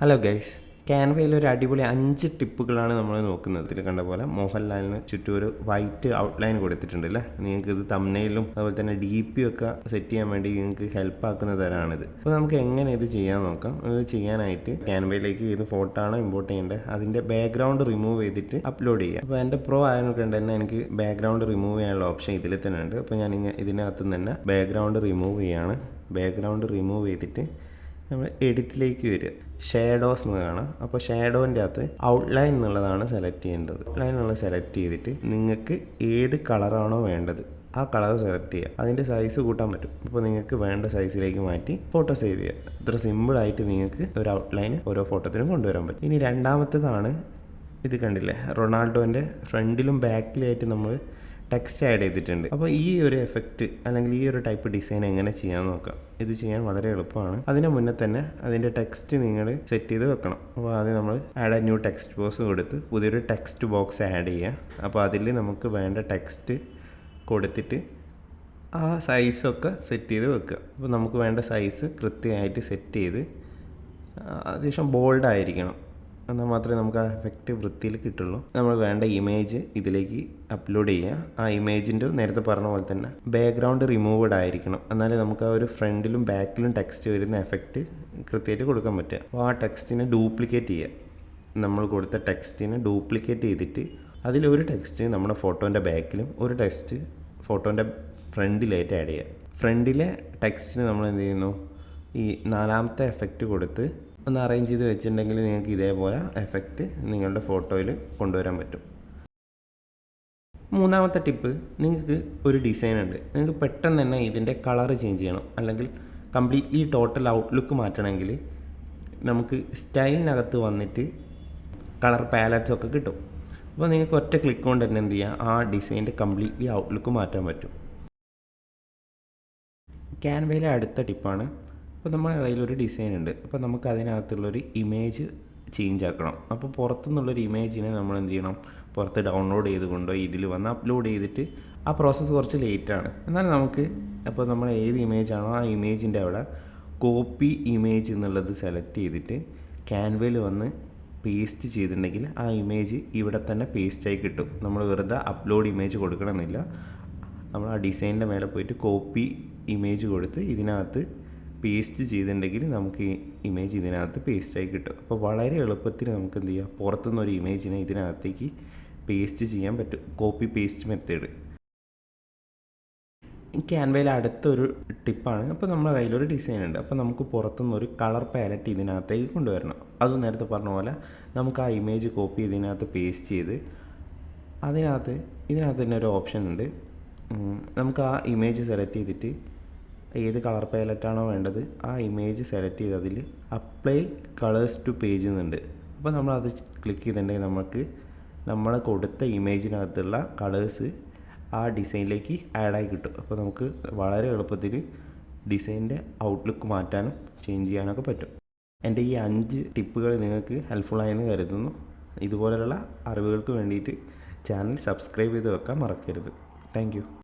Hello guys, ക്യാൻവയിൽ ഒരു അടിപൊളി 5 ടിപ്പുകളാണ് നമ്മൾ നോക്കുന്നത്. ഇതിൽ കണ്ട പോലെ മോഹൻലാലിന് ചുറ്റും ഒരു വൈറ്റ് ഔട്ട്ലൈൻ കൊടുത്തിട്ടുണ്ട് അല്ലേ. നിങ്ങൾക്ക് ഇത് തംബ്നെയിലും അതുപോലെ തന്നെ DP ഒക്കെ സെറ്റ് ചെയ്യാൻ വേണ്ടി നിങ്ങൾക്ക് ഹെൽപ്പ് ആക്കുന്ന തരമാണിത്. അപ്പോൾ നമുക്ക് എങ്ങനെ ഇത് ചെയ്യാൻ നോക്കാം. ഇത് ചെയ്യാനായിട്ട് ക്യാൻവയിലേക്ക് ഏത് ഫോട്ടോ ആണോ ഇമ്പോർട്ട് ചെയ്യേണ്ടത് അതിൻ്റെ ബാക്ക്ഗ്രൗണ്ട് റിമൂവ് ചെയ്തിട്ട് അപ്ലോഡ് ചെയ്യാം. അപ്പോൾ എൻ്റെ പ്രോ ആയതുകൊണ്ട് തന്നെ എനിക്ക് ബാക്ക്ഗ്രൗണ്ട് റിമൂവ് ചെയ്യാനുള്ള ഓപ്ഷൻ ഇതിൽ തന്നെ ഉണ്ട്. അപ്പോൾ ഞാൻ ഇതിനകത്ത് തന്നെ ബാക്ക്ഗ്രൗണ്ട് റിമൂവ് ചെയ്യാണ്. ബാക്ക്ഗ്രൗണ്ട് റിമൂവ് ചെയ്തിട്ട് നമ്മൾ എഡിറ്റിലേക്ക് വരിക. ഷാഡോസ് എന്ന് കാണാം. അപ്പോൾ ഷാഡോൻ്റെ അകത്ത് ഔട്ട്ലൈൻ എന്നുള്ളതാണ് സെലക്ട് ചെയ്യേണ്ടത്. ഔട്ട്ലൈൻ എന്നുള്ളത് സെലക്ട് ചെയ്തിട്ട് നിങ്ങൾക്ക് ഏത് കളറാണോ വേണ്ടത് ആ കളർ സെലക്ട് ചെയ്യുക. അതിൻ്റെ സൈസ് കൂട്ടാൻ പറ്റും. അപ്പോൾ നിങ്ങൾക്ക് വേണ്ട സൈസിലേക്ക് മാറ്റി ഫോട്ടോ സേവ് ചെയ്യുക. ഇത്ര സിമ്പിളായിട്ട് നിങ്ങൾക്ക് ഒരു ഔട്ട്ലൈൻ ഓരോ ഫോട്ടോത്തിനും കൊണ്ടുവരാൻ പറ്റും. ഇനി രണ്ടാമത്തേതാണ് ഇത് കണ്ടില്ലേ, റൊണാൾഡോൻ്റെ ഫ്രണ്ടിലും ബാക്കിലായിട്ട് നമ്മൾ ടെക്സ്റ്റ് ആഡ് ചെയ്തിട്ടുണ്ട്. അപ്പോൾ ഈ ഒരു എഫക്റ്റ് അല്ലെങ്കിൽ ഈ ഒരു ടൈപ്പ് ഡിസൈൻ എങ്ങനെ ചെയ്യാൻ നോക്കാം. ഇത് ചെയ്യാൻ വളരെ എളുപ്പമാണ്. അതിന് മുന്നേ തന്നെ അതിൻ്റെ ടെക്സ്റ്റ് നിങ്ങൾ സെറ്റ് ചെയ്ത് വെക്കണം. അപ്പോൾ ആദ്യം നമ്മൾ ആഡ് ന്യൂ ടെക്സ്റ്റ് ബോക്സ് കൊടുത്ത് പുതിയൊരു ടെക്സ്റ്റ് ബോക്സ് ആഡ് ചെയ്യുക. അപ്പോൾ അതിൽ നമുക്ക് വേണ്ട ടെക്സ്റ്റ് കൊടുത്തിട്ട് ആ സൈസൊക്കെ സെറ്റ് ചെയ്ത് വെക്കുക. അപ്പോൾ നമുക്ക് വേണ്ട സൈസ് കൃത്യമായിട്ട് സെറ്റ് ചെയ്ത് അത്യാവശ്യം ബോൾഡായിരിക്കണം. എന്നാൽ മാത്രമേ നമുക്ക് ആ എഫക്റ്റ് വൃത്തിയിൽ കിട്ടുള്ളൂ. നമ്മൾ വേണ്ട ഇമേജ് ഇതിലേക്ക് അപ്ലോഡ് ചെയ്യുക. ആ ഇമേജിൻ്റെ നേരത്തെ പറഞ്ഞ പോലെ തന്നെ ബാക്ക്ഗ്രൗണ്ട് റിമൂവ്ഡ് ആയിരിക്കണം. എന്നാലേ നമുക്ക് ആ ഒരു ഫ്രണ്ടിലും ബാക്കിലും ടെക്സ്റ്റ് വരുന്ന എഫക്റ്റ് കൃത്യമായിട്ട് കൊടുക്കാൻ പറ്റുക. അപ്പോൾ ആ ടെക്സ്റ്റിനെ ഡ്യൂപ്ലിക്കേറ്റ് ചെയ്യുക. നമ്മൾ കൊടുത്ത ടെക്സ്റ്റിനെ ഡ്യൂപ്ലിക്കേറ്റ് ചെയ്തിട്ട് അതിലൊരു ടെക്സ്റ്റ് നമ്മുടെ ഫോട്ടോൻ്റെ ബാക്കിലും ഒരു ടെക്സ്റ്റ് ഫോട്ടോൻ്റെ ഫ്രണ്ടിലായിട്ട് ആഡ് ചെയ്യുക. ഫ്രണ്ടിലെ ടെക്സ്റ്റിന് നമ്മൾ എന്ത് ചെയ്യുന്നു, ഈ നാലാമത്തെ എഫക്റ്റ് കൊടുത്ത് ഒന്ന് അറേഞ്ച് ചെയ്ത് വെച്ചിട്ടുണ്ടെങ്കിൽ നിങ്ങൾക്ക് ഇതേപോലെ എഫക്റ്റ് നിങ്ങളുടെ ഫോട്ടോയിൽ കൊണ്ടുവരാൻ പറ്റും. മൂന്നാമത്തെ ടിപ്പ്, നിങ്ങൾക്ക് ഒരു ഡിസൈൻ ഉണ്ട്, നിങ്ങൾക്ക് പെട്ടെന്ന് തന്നെ ഇതിൻ്റെ കളർ ചേഞ്ച് ചെയ്യണം അല്ലെങ്കിൽ കംപ്ലീറ്റ്ലി ടോട്ടൽ ഔട്ട്ലുക്ക് മാറ്റണമെങ്കിൽ നമുക്ക് സ്റ്റൈലിനകത്ത് വന്നിട്ട് കളർ പാലറ്റ്സ് ഒക്കെ കിട്ടും. അപ്പോൾ നിങ്ങൾക്ക് ഒറ്റ ക്ലിക്ക് കൊണ്ട് തന്നെ എന്ത് ചെയ്യാം, ആ ഡിസൈൻ്റെ കംപ്ലീറ്റ്ലി ഔട്ട്ലുക്ക് മാറ്റാൻ പറ്റും. ക്യാൻവയിലെ അടുത്ത ടിപ്പാണ്, അപ്പോൾ നമ്മുടെ കയ്യിലൊരു ഡിസൈൻ ഉണ്ട്. അപ്പോൾ നമുക്ക് അതിനകത്തുള്ളൊരു ഇമേജ് ചേഞ്ച് ആക്കണം. അപ്പോൾ പുറത്തുനിന്നുള്ളൊരു ഇമേജിനെ നമ്മൾ എന്ത് ചെയ്യണം, പുറത്ത് ഡൗൺലോഡ് ചെയ്തുകൊണ്ടോ ഇതിൽ വന്ന് അപ്ലോഡ് ചെയ്തിട്ട് ആ പ്രോസസ്സ് കുറച്ച് ലേറ്റാണ്. എന്നാൽ നമുക്ക് അപ്പോൾ നമ്മൾ ഏത് ഇമേജാണോ ആ ഇമേജിൻ്റെ അവിടെ കോപ്പി ഇമേജ് എന്നുള്ളത് സെലക്ട് ചെയ്തിട്ട് ക്യാൻവയിൽ വന്ന് പേസ്റ്റ് ചെയ്തിട്ടുണ്ടെങ്കിൽ ആ ഇമേജ് ഇവിടെ തന്നെ പേസ്റ്റായി കിട്ടും. നമ്മൾ വെറുതെ അപ്ലോഡ് ഇമേജ് കൊടുക്കണമെന്നില്ല. നമ്മൾ ആ ഡിസൈനിൻ്റെ മേലെ പോയിട്ട് കോപ്പി ഇമേജ് കൊടുത്ത് ഇതിനകത്ത് പേസ്റ്റ് ചെയ്തിട്ടുണ്ടെങ്കിൽ നമുക്ക് ഈ ഇമേജ് ഇതിനകത്ത് പേസ്റ്റായി കിട്ടും. അപ്പോൾ വളരെ എളുപ്പത്തിൽ നമുക്ക് എന്ത് ചെയ്യാം, പുറത്തുനിന്നൊരു ഇമേജിനെ ഇതിനകത്തേക്ക് പേസ്റ്റ് ചെയ്യാൻ പറ്റും. കോപ്പി പേസ്റ്റ് മെത്തേഡ് ക്യാൻവയിൽ അടുത്തൊരു ടിപ്പാണ്. അപ്പോൾ നമ്മുടെ കയ്യിലൊരു ഡിസൈൻ ഉണ്ട്. അപ്പോൾ നമുക്ക് പുറത്തുനിന്നൊരു കളർ പാലറ്റ് ഇതിനകത്തേക്ക് കൊണ്ടുവരണം. അത് നേരത്തെ പറഞ്ഞ പോലെ നമുക്ക് ആ ഇമേജ് കോപ്പി ഇതിനകത്ത് പേസ്റ്റ് ചെയ്ത് ഇതിനകത്ത് തന്നെ ഒരു ഓപ്ഷൻ ഉണ്ട്. നമുക്ക് ആ ഇമേജ് സെലക്ട് ചെയ്തിട്ട് ഏത് കളർ പാലറ്റാണോ വേണ്ടത് ആ ഇമേജ് സെലക്ട് ചെയ്ത് അതിൽ അപ്ലൈ കളേഴ്സ് ടു പേജ് എന്നുണ്ട്. അപ്പോൾ നമ്മളത് ക്ലിക്ക് ചെയ്തിട്ടുണ്ടെങ്കിൽ നമുക്ക് നമ്മൾ കൊടുത്ത ഇമേജിനകത്തുള്ള കളേഴ്സ് ആ ഡിസൈനിലേക്ക് ആഡായി കിട്ടും. അപ്പോൾ നമുക്ക് വളരെ എളുപ്പത്തിൽ ഡിസൈനിൻ്റെ ഔട്ട്ലുക്ക് മാറ്റാനും ചേഞ്ച് ചെയ്യാനൊക്കെ പറ്റും. എൻ്റെ ഈ 5 ടിപ്പുകൾ നിങ്ങൾക്ക് ഹെൽപ്ഫുള്ളായെന്ന് കരുതുന്നു. ഇതുപോലെയുള്ള അറിവുകൾക്ക് വേണ്ടിയിട്ട് ചാനൽ സബ്സ്ക്രൈബ് ചെയ്ത് വെക്കാൻ മറക്കരുത്. താങ്ക്